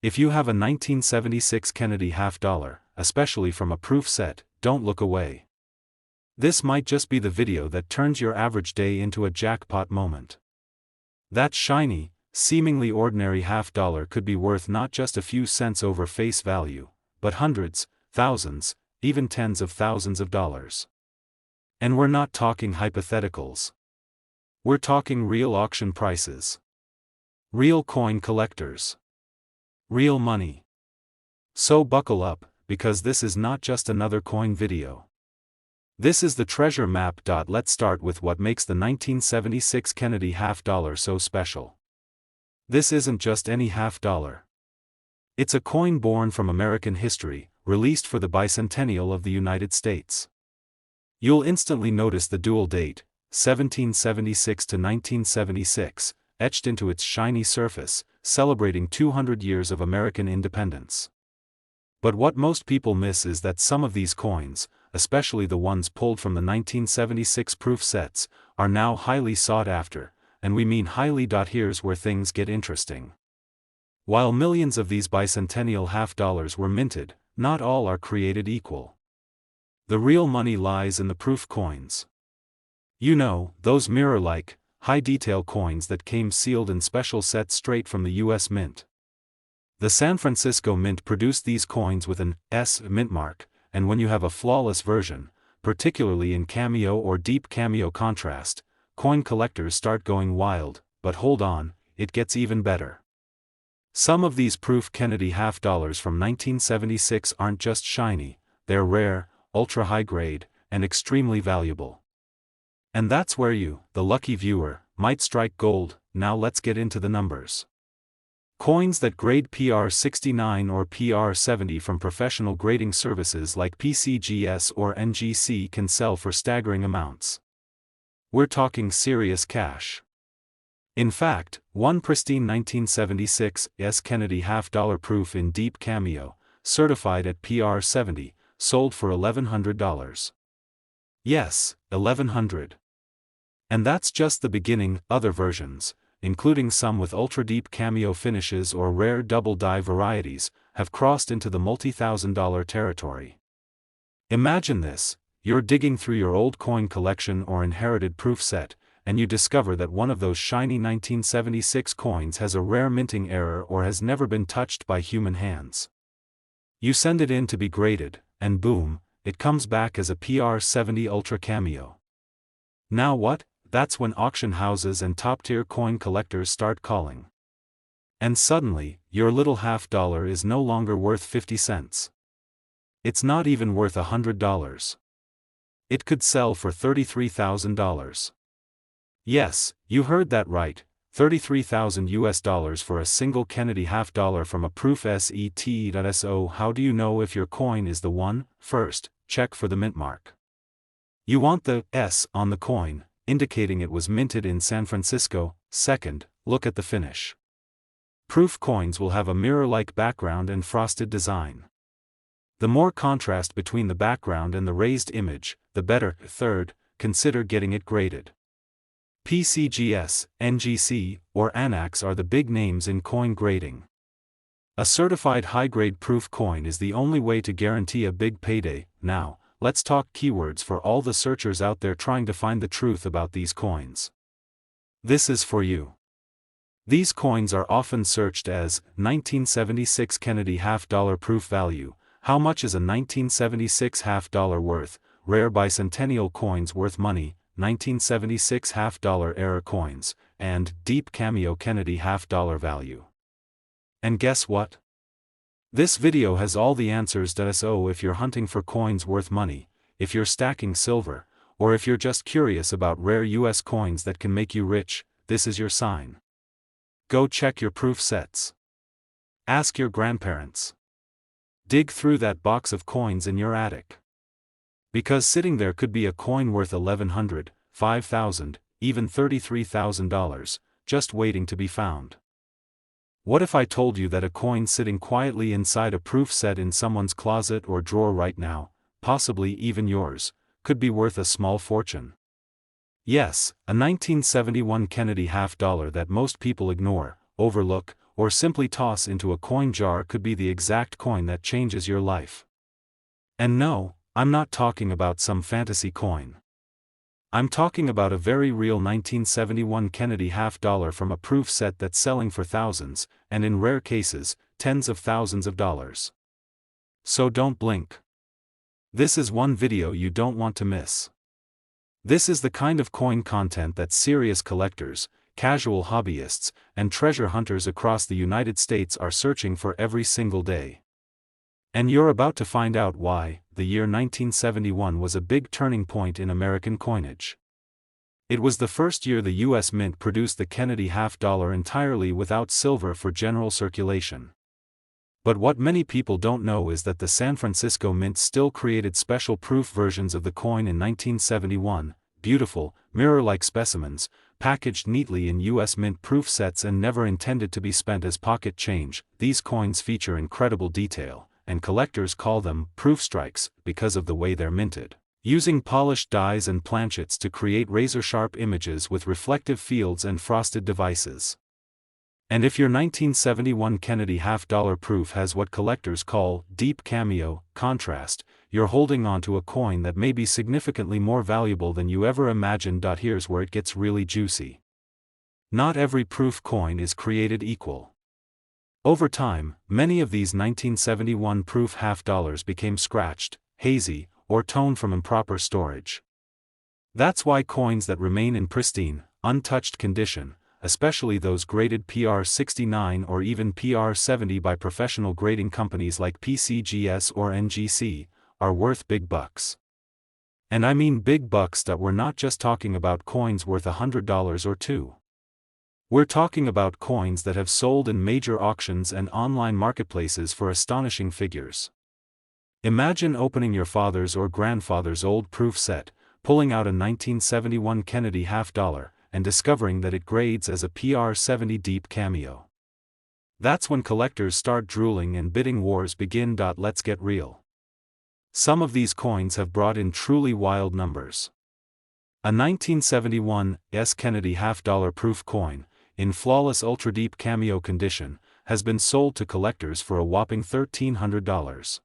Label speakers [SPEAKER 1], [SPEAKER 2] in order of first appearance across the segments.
[SPEAKER 1] If you have a 1976 Kennedy half dollar, especially from a proof set, don't look away. This might just be the video that turns your average day into a jackpot moment. That shiny, seemingly ordinary half dollar could be worth not just a few cents over face value, but hundreds, thousands, even tens of thousands of dollars. And we're not talking hypotheticals. We're talking real auction prices. Real coin collectors. Real money. So buckle up, because this is not just another coin video. This is the treasure map. Let's start with what makes the 1976 Kennedy half dollar so special. This isn't just any half dollar. It's a coin born from American history, released for the bicentennial of the United States. You'll instantly notice the dual date, 1776 to 1976, etched into its shiny surface, celebrating 200 years of American independence. But what most people miss is that some of these coins, especially the ones pulled from the 1976 proof sets, are now highly sought after, and we mean highly. Here's where things get interesting. While millions of these bicentennial half dollars were minted, not all are created equal. The real money lies in the proof coins. You know, those mirror-like, high-detail coins that came sealed in special sets straight from the U.S. Mint. The San Francisco Mint produced these coins with an S mint mark, and when you have a flawless version, particularly in cameo or deep cameo contrast, coin collectors start going wild. But hold on, it gets even better. Some of these proof Kennedy half dollars from 1976 aren't just shiny, they're rare, ultra-high grade, and extremely valuable. And that's where you, the lucky viewer, might strike gold. Now let's get into the numbers. Coins that grade PR69 or PR70 from professional grading services like PCGS or NGC can sell for staggering amounts. We're talking serious cash. In fact, one pristine 1976 S. Kennedy half dollar proof in deep cameo, certified at PR70, sold for $1,100. Yes, $1,100. And that's just the beginning. Other versions, including some with ultra-deep cameo finishes or rare double-die varieties, have crossed into the multi-thousand-dollar territory. Imagine this: you're digging through your old coin collection or inherited proof set, and you discover that one of those shiny 1976 coins has a rare minting error or has never been touched by human hands. You send it in to be graded, and boom, it comes back as a PR70 Ultra Cameo. Now what? That's when auction houses and top-tier coin collectors start calling. And suddenly, your little half dollar is no longer worth 50 cents. It's not even worth $100. It could sell for $33,000. Yes, you heard that right, $33,000 for a single Kennedy half dollar from a proof set. So how do you know if your coin is the one? First, check for the mint mark. You want the S on the coin, indicating it was minted in San Francisco. Second, look at the finish. Proof coins will have a mirror-like background and frosted design. The more contrast between the background and the raised image, the better. Third, consider getting it graded. PCGS, NGC, or ANAX are the big names in coin grading. A certified high-grade proof coin is the only way to guarantee a big payday. Now, let's talk keywords for all the searchers out there trying to find the truth about these coins. This is for you. These coins are often searched as 1976 Kennedy half dollar proof value. How much is a 1976 half dollar worth? Rare bicentennial coins worth money, 1976 half dollar error coins, and deep cameo Kennedy half dollar value. And guess what? This video has all the answers. So if you're hunting for coins worth money, if you're stacking silver, or if you're just curious about rare US coins that can make you rich, this is your sign. Go check your proof sets. Ask your grandparents. Dig through that box of coins in your attic. Because sitting there could be a coin worth $1,100, $5,000, even $33,000, just waiting to be found. What if I told you that a coin sitting quietly inside a proof set in someone's closet or drawer right now, possibly even yours, could be worth a small fortune? Yes, a 1971 Kennedy half dollar that most people ignore, overlook, or simply toss into a coin jar could be the exact coin that changes your life. And no, I'm not talking about some fantasy coin. I'm talking about a very real 1971 Kennedy half-dollar from a proof set that's selling for thousands, and in rare cases, tens of thousands of dollars. So don't blink. This is one video you don't want to miss. This is the kind of coin content that serious collectors, casual hobbyists, and treasure hunters across the United States are searching for every single day. And you're about to find out why. The year 1971 was a big turning point in American coinage. It was the first year the U.S. Mint produced the Kennedy half-dollar entirely without silver for general circulation. But what many people don't know is that the San Francisco Mint still created special proof versions of the coin in 1971, beautiful, mirror-like specimens, packaged neatly in U.S. Mint proof sets and never intended to be spent as pocket change. These coins feature incredible detail, and collectors call them proof strikes because of the way they're minted, using polished dies and planchets to create razor-sharp images with reflective fields and frosted devices. And if your 1971 Kennedy half-dollar proof has what collectors call deep cameo contrast, you're holding on to a coin that may be significantly more valuable than you ever imagined. Here's where it gets really juicy. Not every proof coin is created equal. Over time, many of these 1971 proof half-dollars became scratched, hazy, or toned from improper storage. That's why coins that remain in pristine, untouched condition, especially those graded PR69 or even PR70 by professional grading companies like PCGS or NGC, are worth big bucks. And I mean big bucks. We're not just talking about coins worth $100 or $2. We're talking about coins that have sold in major auctions and online marketplaces for astonishing figures. Imagine opening your father's or grandfather's old proof set, pulling out a 1971 Kennedy half-dollar, and discovering that it grades as a PR70 deep cameo. That's when collectors start drooling and bidding wars begin. Let's get real. Some of these coins have brought in truly wild numbers. A 1971 Kennedy half-dollar proof coin, in flawless ultra-deep cameo condition, has been sold to collectors for a whopping $1,300.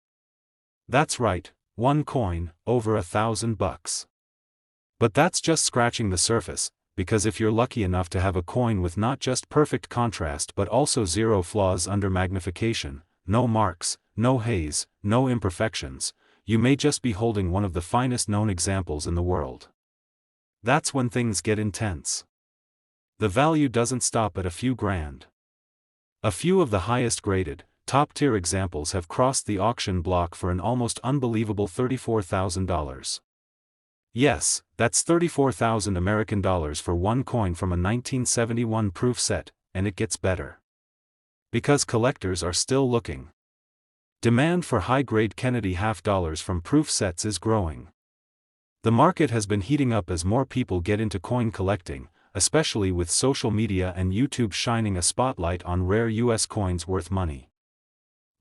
[SPEAKER 1] That's right, one coin, over $1,000. But that's just scratching the surface, because if you're lucky enough to have a coin with not just perfect contrast but also zero flaws under magnification, no marks, no haze, no imperfections, you may just be holding one of the finest known examples in the world. That's when things get intense. The value doesn't stop at a few grand. A few of the highest graded, top-tier examples have crossed the auction block for an almost unbelievable $34,000. Yes, that's $34,000 American dollars for one coin from a 1971 proof set, and it gets better. Because collectors are still looking. Demand for high-grade Kennedy half-dollars from proof sets is growing. The market has been heating up as more people get into coin collecting, especially with social media and YouTube shining a spotlight on rare US coins worth money.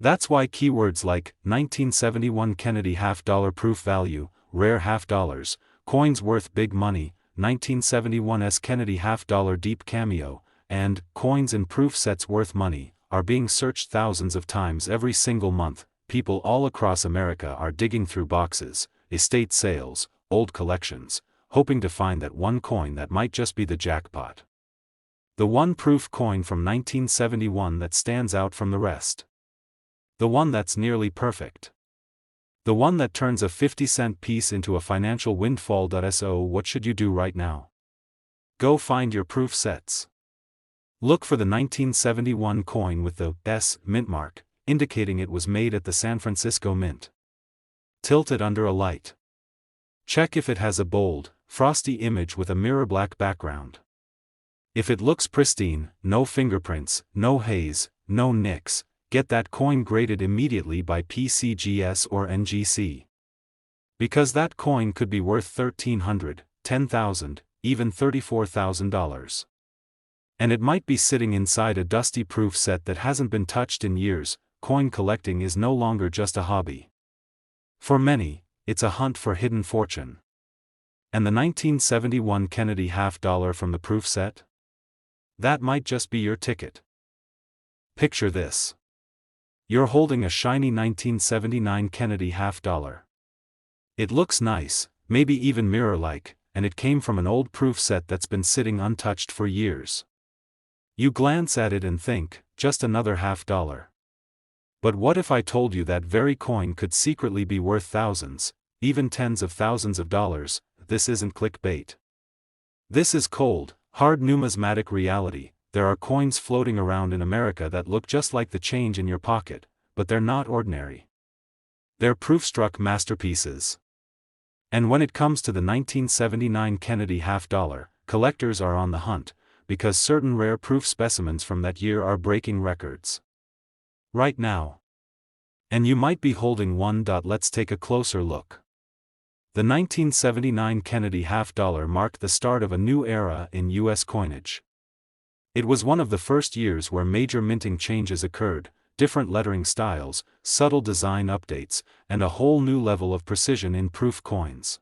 [SPEAKER 1] That's why keywords like 1971 Kennedy half-dollar proof value, rare half-dollars, coins worth big money, 1971's Kennedy half-dollar deep cameo, and coins in proof sets worth money, are being searched thousands of times every single month. People all across America are digging through boxes, estate sales, old collections, hoping to find that one coin that might just be the jackpot. The one proof coin from 1971 that stands out from the rest. The one that's nearly perfect. The one that turns a 50-cent piece into a financial windfall. So what should you do right now? Go find your proof sets. Look for the 1971 coin with the S mint mark, indicating it was made at the San Francisco Mint. Tilt it under a light. Check if it has a bold, frosty image with a mirror black background. If it looks pristine, no fingerprints, no haze, no nicks, get that coin graded immediately by PCGS or NGC. Because that coin could be worth $1,300, $10,000, even $34,000. And it might be sitting inside a dusty proof set that hasn't been touched in years. Coin collecting is no longer just a hobby. For many, it's a hunt for hidden fortune. And the 1971 Kennedy half-dollar from the proof set? That might just be your ticket. Picture this. You're holding a shiny 1979 Kennedy half-dollar. It looks nice, maybe even mirror-like, and it came from an old proof set that's been sitting untouched for years. You glance at it and think, just another half-dollar. But what if I told you that very coin could secretly be worth thousands, even tens of thousands of dollars? This isn't clickbait. This is cold, hard numismatic reality. There are coins floating around in America that look just like the change in your pocket, but they're not ordinary. They're proof-struck masterpieces. And when it comes to the 1979 Kennedy half-dollar, collectors are on the hunt, because certain rare proof specimens from that year are breaking records. Right now. And you might be holding one. Let's take a closer look. The 1979 Kennedy half-dollar marked the start of a new era in U.S. coinage. It was one of the first years where major minting changes occurred, different lettering styles, subtle design updates, and a whole new level of precision in proof coins.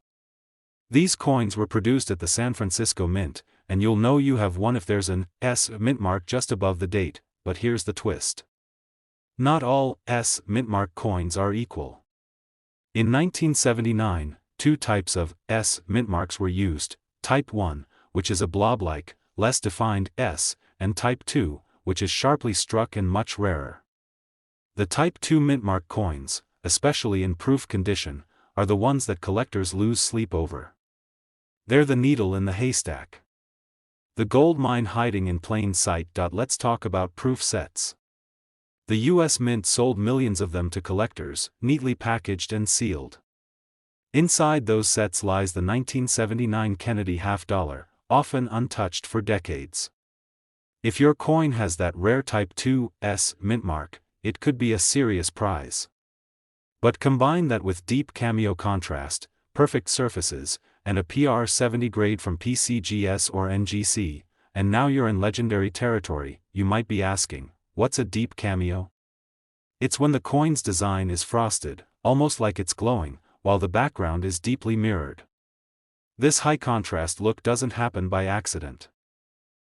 [SPEAKER 1] These coins were produced at the San Francisco Mint, and you'll know you have one if there's an S mint mark just above the date, but here's the twist. Not all S mint mark coins are equal. In 1979, two types of S mint marks were used, Type 1, which is a blob-like, less defined S, and Type 2, which is sharply struck and much rarer. The Type 2 mintmark coins, especially in proof condition, are the ones that collectors lose sleep over. They're the needle in the haystack. The gold mine hiding in plain sight. Let's talk about proof sets. The U.S. Mint sold millions of them to collectors, neatly packaged and sealed. Inside those sets lies the 1979 Kennedy half-dollar, often untouched for decades. If your coin has that rare Type 2 S mint mark, it could be a serious prize. But combine that with deep cameo contrast, perfect surfaces, and a PR70 grade from PCGS or NGC, and now you're in legendary territory. You might be asking, what's a deep cameo? It's when the coin's design is frosted, almost like it's glowing, while the background is deeply mirrored. This high contrast look doesn't happen by accident.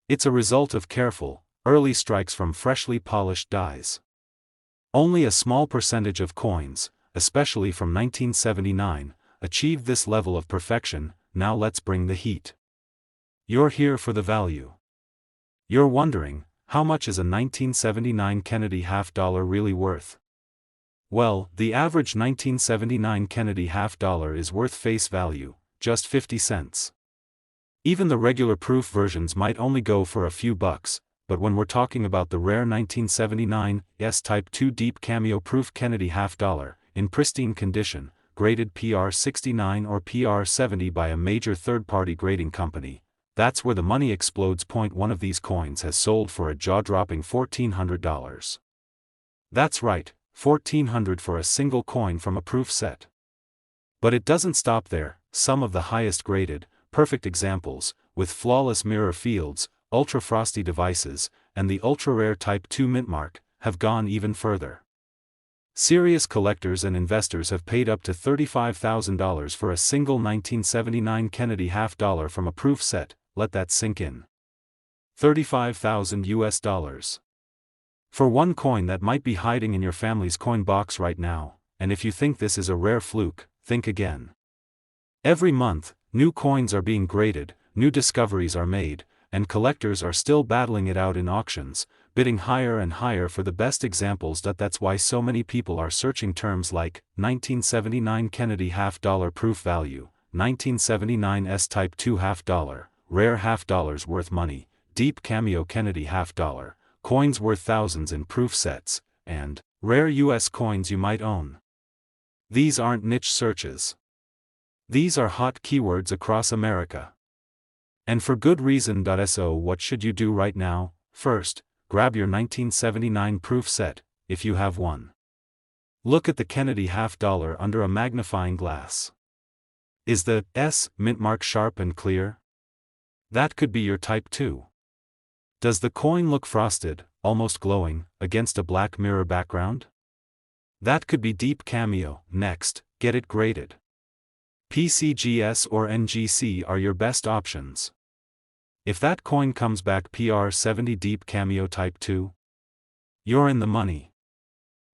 [SPEAKER 1] It's a result of careful, early strikes from freshly polished dies. Only a small percentage of coins, especially from 1979, achieved this level of perfection. Now let's bring the heat. You're here for the value. You're wondering, how much is a 1979 Kennedy half-dollar really worth? Well, the average 1979 Kennedy half-dollar is worth face value, just 50 cents. Even the regular proof versions might only go for a few bucks, but when we're talking about the rare 1979 S-Type 2 Deep Cameo Proof Kennedy half-dollar, in pristine condition, graded PR69 or PR70 by a major third-party grading company, that's where the money explodes. One of these coins has sold for a jaw-dropping $1,400. That's right, $1,400 for a single coin from a proof set. But it doesn't stop there. Some of the highest graded, perfect examples, with flawless mirror fields, ultra-frosty devices, and the ultra-rare Type 2 mintmark, have gone even further. Serious collectors and investors have paid up to $35,000 for a single 1979 Kennedy half-dollar from a proof set. Let that sink in. $35,000 US. For one coin that might be hiding in your family's coin box right now, and if you think this is a rare fluke, think again. Every month, new coins are being graded, new discoveries are made, and collectors are still battling it out in auctions, bidding higher and higher for the best examples. That's why so many people are searching terms like 1979 Kennedy half-dollar proof value, 1979 S-Type 2 half-dollar, rare half-dollars worth money, deep cameo Kennedy half-dollar, coins worth thousands in proof sets, and rare US coins you might own. These aren't niche searches. These are hot keywords across America. And for good reason. So what should you do right now? First, grab your 1979 proof set, if you have one. Look at the Kennedy half-dollar under a magnifying glass. Is the S mint mark sharp and clear? That could be your Type 2. Does the coin look frosted, almost glowing, against a black mirror background? That could be deep cameo. Next, get it graded. PCGS or NGC are your best options. If that coin comes back PR70 Deep Cameo Type 2, You're in the money.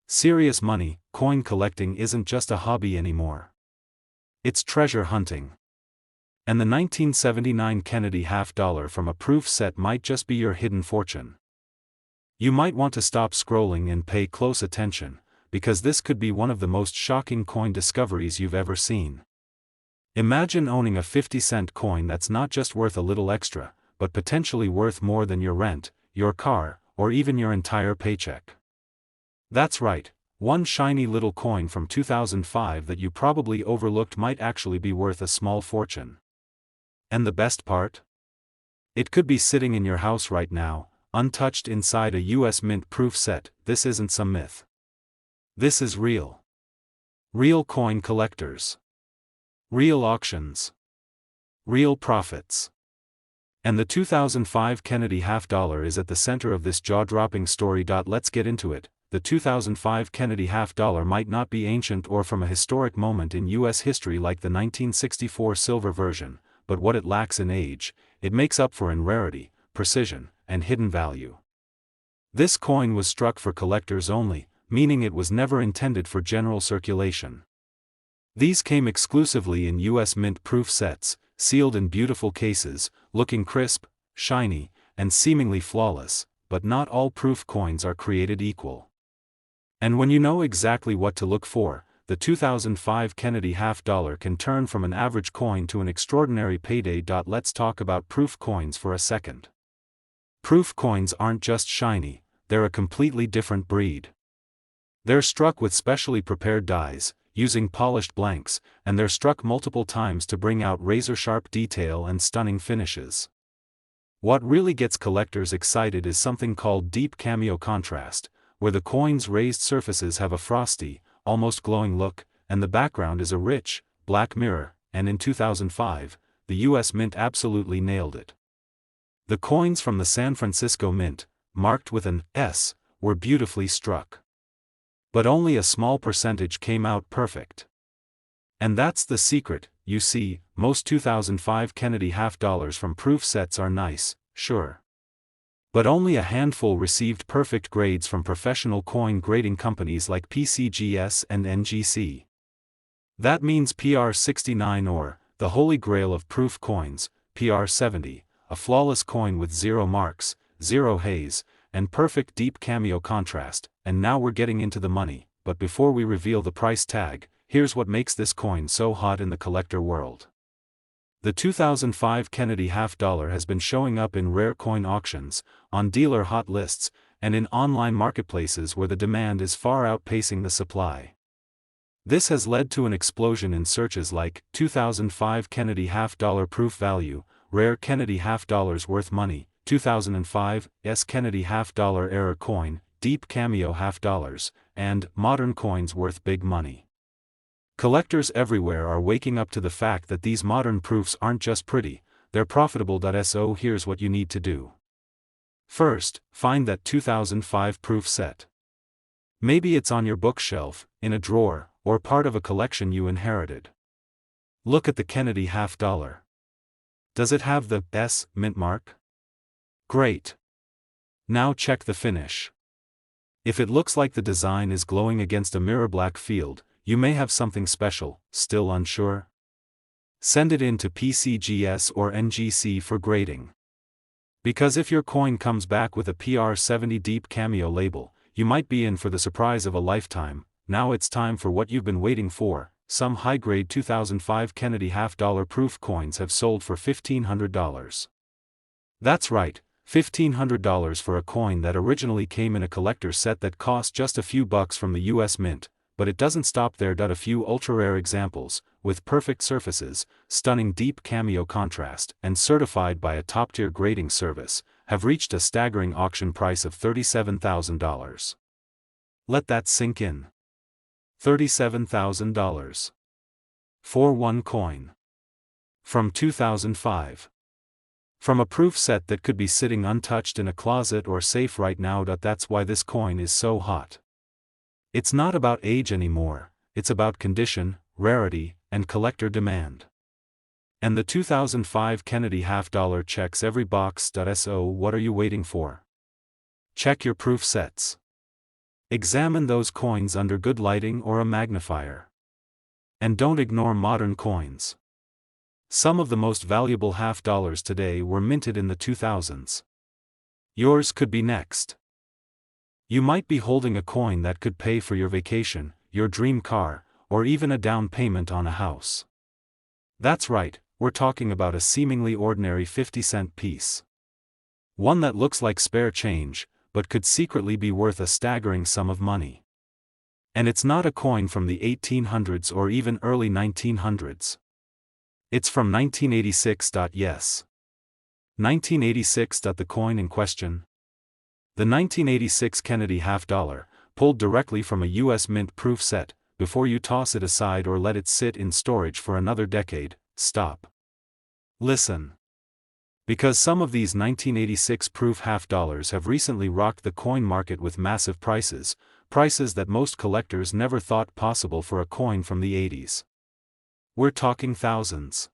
[SPEAKER 1] Serious money. Coin collecting isn't just a hobby anymore. It's treasure hunting. And the 1979 Kennedy half-dollar from a proof set might just be your hidden fortune. You might want to stop scrolling and pay close attention, because this could be one of the most shocking coin discoveries you've ever seen. Imagine owning a 50-cent coin that's not just worth a little extra, but potentially worth more than your rent, your car, or even your entire paycheck. That's right, one shiny little coin from 2005 that you probably overlooked might actually be worth a small fortune. And the best part? It could be sitting in your house right now, untouched inside a US Mint proof set. This isn't some myth. This is real. Real coin collectors. Real auctions. Real profits. And the 2005 Kennedy half-dollar is at the center of this jaw-dropping story. Let's get into it. The 2005 Kennedy half-dollar might not be ancient or from a historic moment in US history like the 1964 silver version, but what it lacks in age, it makes up for in rarity, precision, and hidden value. This coin was struck for collectors only, meaning it was never intended for general circulation. These came exclusively in US Mint proof sets, sealed in beautiful cases, looking crisp, shiny, and seemingly flawless, but not all proof coins are created equal. And when you know exactly what to look for, the 2005 Kennedy half-dollar can turn from an average coin to an extraordinary payday. Let's talk about proof coins for a second. Proof coins aren't just shiny, they're a completely different breed. They're struck with specially prepared dies, using polished blanks, and they're struck multiple times to bring out razor-sharp detail and stunning finishes. What really gets collectors excited is something called deep cameo contrast, where the coin's raised surfaces have a frosty, almost glowing look, and the background is a rich, black mirror, and in 2005, the US Mint absolutely nailed it. The coins from the San Francisco Mint, marked with an S, were beautifully struck. But only a small percentage came out perfect. And that's the secret. You see, most 2005 Kennedy half-dollars from proof sets are nice, sure. But only a handful received perfect grades from professional coin grading companies like PCGS and NGC. That means PR69 or, the holy grail of proof coins, PR70, a flawless coin with zero marks, zero haze, and perfect deep cameo contrast. And now we're getting into the money, but before we reveal the price tag, here's what makes this coin so hot in the collector world. The 2005 Kennedy half-dollar has been showing up in rare coin auctions, on dealer hot lists, and in online marketplaces where the demand is far outpacing the supply. This has led to an explosion in searches like 2005 Kennedy half-dollar proof value, rare Kennedy half-dollars worth money, 2005 S Kennedy half-dollar error coin, deep cameo half-dollars, and modern coins worth big money. Collectors everywhere are waking up to the fact that these modern proofs aren't just pretty, they're profitable. So here's what you need to do. First, find that 2005 proof set. Maybe it's on your bookshelf, in a drawer, or part of a collection you inherited. Look at the Kennedy half-dollar. Does it have the S mint mark? Great. Now check the finish. If it looks like the design is glowing against a mirror black field, you may have something special. Still unsure? Send it in to PCGS or NGC for grading. Because if your coin comes back with a PR70 deep cameo label, you might be in for the surprise of a lifetime. Now it's time for what you've been waiting for. Some high-grade 2005 Kennedy half-dollar proof coins have sold for $1,500. That's right, $1,500 for a coin that originally came in a collector's set that cost just a few bucks from the US Mint. But it doesn't stop there. A few ultra-rare examples, with perfect surfaces, stunning deep cameo contrast, and certified by a top-tier grading service, have reached a staggering auction price of $37,000. Let that sink in. $37,000. For one coin. From 2005. From a proof set that could be sitting untouched in a closet or safe right now. That's why this coin is so hot. It's not about age anymore, it's about condition, rarity, and collector demand. And the 2005 Kennedy half-dollar checks every box. So what are you waiting for? Check your proof sets. Examine those coins under good lighting or a magnifier. And don't ignore modern coins. Some of the most valuable half dollars today were minted in the 2000s. Yours could be next. You might be holding a coin that could pay for your vacation, your dream car, or even a down payment on a house. That's right, we're talking about a seemingly ordinary 50-cent piece. One that looks like spare change, but could secretly be worth a staggering sum of money. And it's not a coin from the 1800s or even early 1900s. It's from 1986. Yes. 1986. The coin in question? The 1986 Kennedy half dollar, pulled directly from a U.S. Mint proof set. Before you toss it aside or let it sit in storage for another decade, stop. Listen. Because some of these 1986 proof half dollars have recently rocked the coin market with massive prices that most collectors never thought possible for a coin from the 80s. We're talking thousands.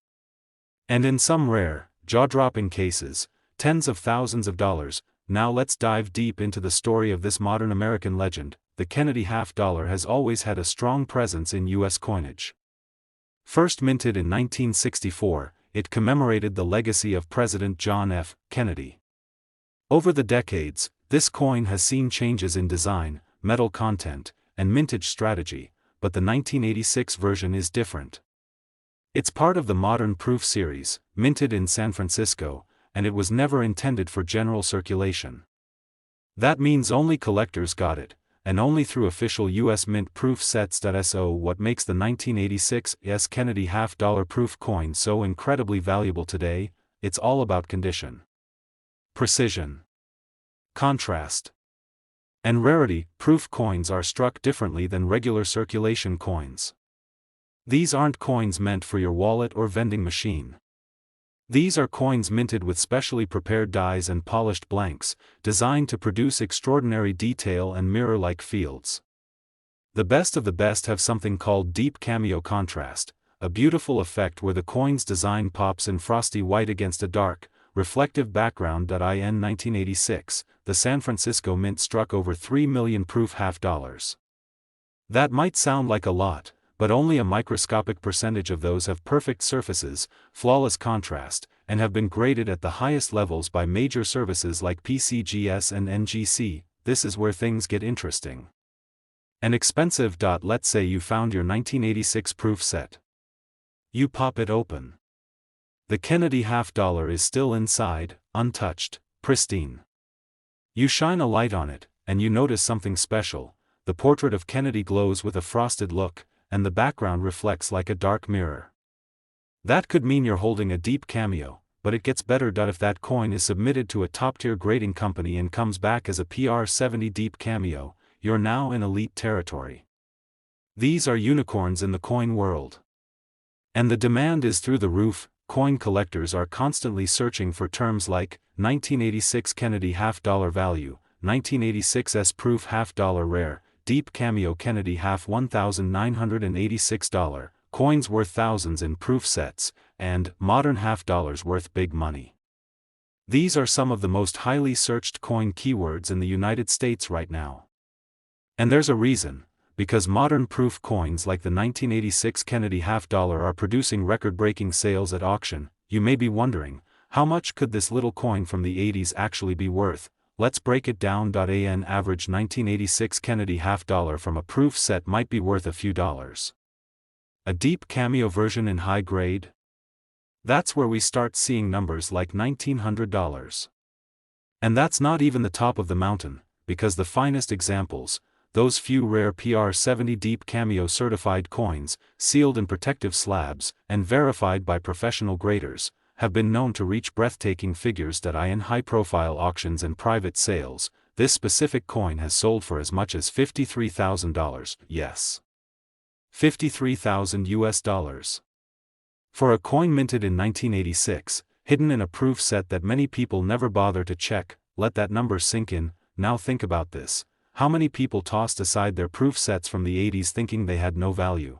[SPEAKER 1] And in some rare, jaw-dropping cases, tens of thousands of dollars. Now let's dive deep into the story of this modern American legend. The Kennedy half dollar has always had a strong presence in U.S. coinage. First minted in 1964, it commemorated the legacy of President John F. Kennedy. Over the decades, this coin has seen changes in design, metal content, and mintage strategy, but the 1986 version is different. It's part of the Modern Proof series, minted in San Francisco, and it was never intended for general circulation. That means only collectors got it, and only through official U.S. Mint proof sets. So what makes the 1986 Kennedy half dollar proof coin so incredibly valuable today? It's all about condition, precision, contrast, and rarity. Proof coins are struck differently than regular circulation coins. These aren't coins meant for your wallet or vending machine. These are coins minted with specially prepared dies and polished blanks, designed to produce extraordinary detail and mirror-like fields. The best of the best have something called deep cameo contrast, a beautiful effect where the coin's design pops in frosty white against a dark, reflective background. In 1986, the San Francisco Mint struck over 3 million proof half dollars. That might sound like a lot, but only a microscopic percentage of those have perfect surfaces, flawless contrast, and have been graded at the highest levels by major services like PCGS and NGC. This is where things get interesting and expensive. Let's say you found your 1986 proof set. You pop it open. The Kennedy half dollar is still inside, untouched, pristine. You shine a light on it, and you notice something special. The portrait of Kennedy glows with a frosted look, and the background reflects like a dark mirror. That could mean you're holding a deep cameo, but it gets better. If that coin is submitted to a top-tier grading company and comes back as a PR70 deep cameo, you're now in elite territory. These are unicorns in the coin world. And the demand is through the roof. Coin collectors are constantly searching for terms like 1986 Kennedy half dollar value, 1986 proof half dollar rare, deep cameo Kennedy half $1,986, coins worth thousands in proof sets, and modern half dollars worth big money. These are some of the most highly searched coin keywords in the United States right now. And there's a reason, because modern proof coins like the 1986 Kennedy half dollar are producing record-breaking sales at auction. You may be wondering, how much could this little coin from the 80s actually be worth? Let's break it down. An average 1986 Kennedy half dollar from a proof set might be worth a few dollars. A deep cameo version in high grade? That's where we start seeing numbers like $1,900. And that's not even the top of the mountain, because the finest examples, those few rare PR70 deep cameo certified coins, sealed in protective slabs, and verified by professional graders, have been known to reach breathtaking figures. In high-profile auctions and private sales, this specific coin has sold for as much as $53,000. Yes. $53,000 US. For a coin minted in 1986, hidden in a proof set that many people never bother to check. Let that number sink in. Now think about this. How many people tossed aside their proof sets from the 80s thinking they had no value?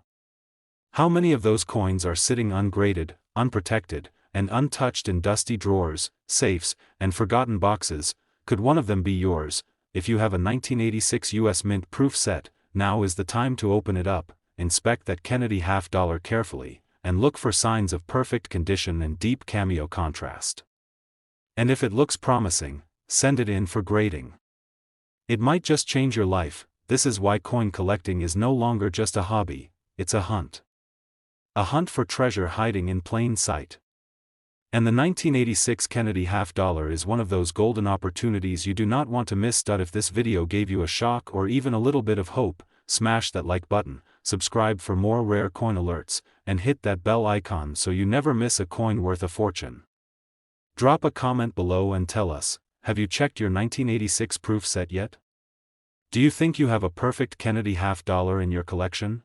[SPEAKER 1] How many of those coins are sitting ungraded, unprotected, and untouched in dusty drawers, safes, and forgotten boxes? Could one of them be yours? If you have a 1986 US Mint proof set, now is the time to open it up, inspect that Kennedy half-dollar carefully, and look for signs of perfect condition and deep cameo contrast. And if it looks promising, send it in for grading. It might just change your life. This is why coin collecting is no longer just a hobby, it's a hunt. A hunt for treasure hiding in plain sight. And the 1986 Kennedy half-dollar is one of those golden opportunities you do not want to miss. If this video gave you a shock or even a little bit of hope, smash that like button, subscribe for more rare coin alerts, and hit that bell icon so you never miss a coin worth a fortune. Drop a comment below and tell us, have you checked your 1986 proof set yet? Do you think you have a perfect Kennedy half-dollar in your collection?